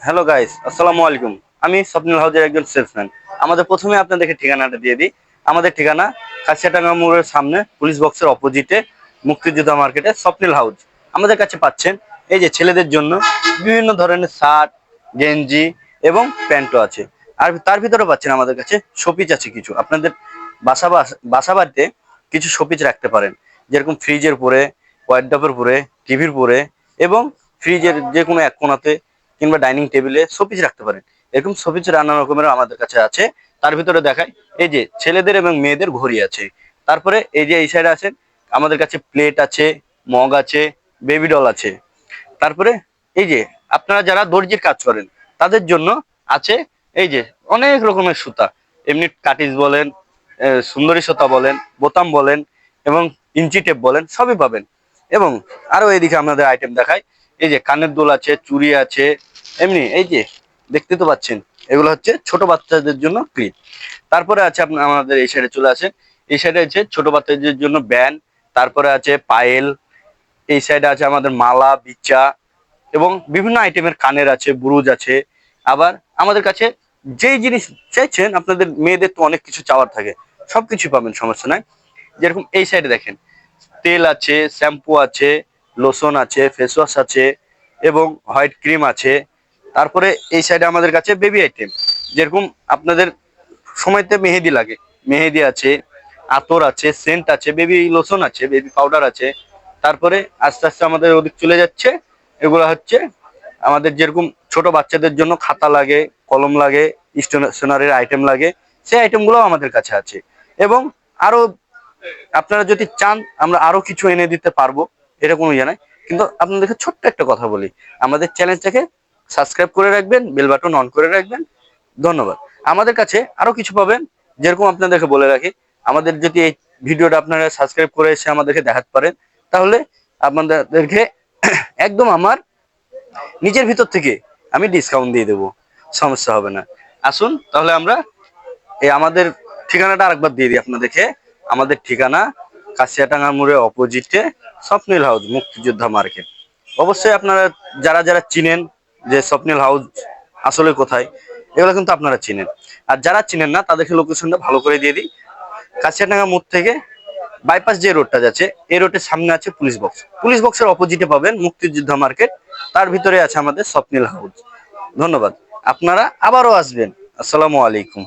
Hello guys, আসসালামু আলাইকুম। আমি স্বপ্নিল হাউজের একজন সেলসম্যান। আমাদের প্রথমে আপনাদেরকে ঠিকানাটা দিয়ে দিই। আমাদের ঠিকানা কাছিয়াটাঙ্গা মোড়ের সামনে পুলিশ বক্সের অপোজিটে মুক্তিযোদ্ধা মার্কেটে স্বপ্নিল হাউজ। আমাদের কাছে পাচ্ছেন এই যে ছেলেদের জন্য বিভিন্ন ধরনের শার্ট, গেঞ্জি এবং প্যান্টও আছে। আর তার ভিতরে পাচ্ছেন আমাদের কাছে শোপিস আছে কিছু। আপনাদের বাসা বাড়িতে কিছু শোপিস রাখতে পারেন, যেরকম ফ্রিজের উপরে, ওয়ার্ডরোবের উপরে, টিভির উপরে এবং ফ্রিজের যে কোনো এক কোণাতে কিংবা ডাইনিং টেবিলে শোপিস রাখতে পারেন। এরকম শোপিস নানা রকমের আমাদের কাছে আছে। তার ভিতরে দেখাই এই যে ছেলেদের এবং মেয়েদের ঘড়ি আছে। তারপরে এই যে এই সাইডে আছেন আমাদের কাছে প্লেট আছে, মগ আছে, বেবি ডল আছে। তারপরে এই যে আপনারা যারা দর্জির কাজ করেন তাদের জন্য আছে এই যে অনেক রকমের সুতা, এমনি কাটিজ বলেন, সুন্দরী সুতা বলেন, বোতাম বলেন এবং ইঞ্চি টেপ বলেন, সবই পাবেন। এবং আরো এইদিকে আমাদের আইটেম দেখায় এই যে কানের দুল আছে, চুড়ি আছে, এমনি এই যে দেখতে তো পাচ্ছেন এগুলো হচ্ছে ছোট বাচ্চাদের জন্য ক্লিপ। তারপরে আছে আপনার আমাদের এই সাইডে চলে আসেন, এই সাইডে আছে ছোট বাচ্চাদের জন্য ব্যান্ড, তারপরে আছে পায়েল, এই সাইডে আছে আমাদের মালা, বিচা এবং বিভিন্ন আইটেমের কানের আছে, বুরুজ আছে। আবার আমাদের কাছে যেই জিনিস চাইছেন, আপনাদের মেয়েদের তো অনেক কিছু চাওয়ার থাকে, সবকিছু পাবেন, সমস্যা নাই। যেরকম এই সাইডে দেখেন তেল আছে, শ্যাম্পু আছে, লোশন আছে, ফেস ওয়াশ আছে এবং হোয়াইট ক্রিম আছে। তারপরে এই সাইডে আমাদের কাছে বেবি আইটেম, যেরকম আপনাদের সময়তে মেহেদি লাগে, মেহেদি আছে, আতর আছে, সেন্ট আছে, বেবি লোশন আছে, বেবি পাউডার আছে। তারপরে আস্তে আস্তে আমাদের ওদিক চলে যাচ্ছে, এগুলো হচ্ছে আমাদের যেরকম ছোট বাচ্চাদের জন্য খাতা লাগে, কলম লাগে, স্টেশনারির আইটেম লাগে, সেই আইটেমগুলো আমাদের কাছে আছে। এবং আরো আপনারা যদি চান আমরা আরো কিছু এনে দিতে পারবো, এটা কোনো ইয়ে নাই। কিন্তু আপনাদেরকে ছোট্ট একটা কথা বলি, আমাদের চ্যানেলটাকে সাবস্ক্রাইব করে রাখবেন, বেল বাটন অন করে রাখবেন। ধন্যবাদ। আমাদের কাছে আরো কিছু পাবেন, যেরকম আপনাদেরকে বলে রাখি, আমাদের যদি এই ভিডিওটা আপনারা সাবস্ক্রাইব করে এসে আমাদেরকে দেখাতে পারেন, তাহলে আপনাদেরকে একদম আমার নিজের ভিতর থেকে আমি ডিসকাউন্ট দিয়ে দেবো, সমস্যা হবে না। আসুন তাহলে আমরা এই আমাদের ঠিকানাটা আরেকবার দিয়ে দিই আপনাদেরকে। আমাদের ঠিকানা কাছিয়াটাঙ্গা মোড়ের অপোজিটে স্বপ্নিল হাউস, মুক্তিযোদ্ধা মার্কেট। অবশ্যই আপনারা যারা যারা চিনেন যে স্বপ্নিল হাউস আসলে কোথায়, এগুলো কিন্তু আপনারা চিনেন। আর যারা চিনেন না তাদেরকে লোকেশনটা ভালো করে দিয়ে দিই। কাছিয়াটাঙ্গা মোড় থেকে বাইপাস যে রোডটা যাচ্ছে, এই রোডের সামনে আছে পুলিশ বক্স, পুলিশ বক্সের অপোজিটে পাবেন মুক্তিযোদ্ধা মার্কেট, তার ভিতরে আছে আমাদের স্বপ্নিল হাউস। ধন্যবাদ। আপনারা আবারও আসবেন। আসসালামু আলাইকুম।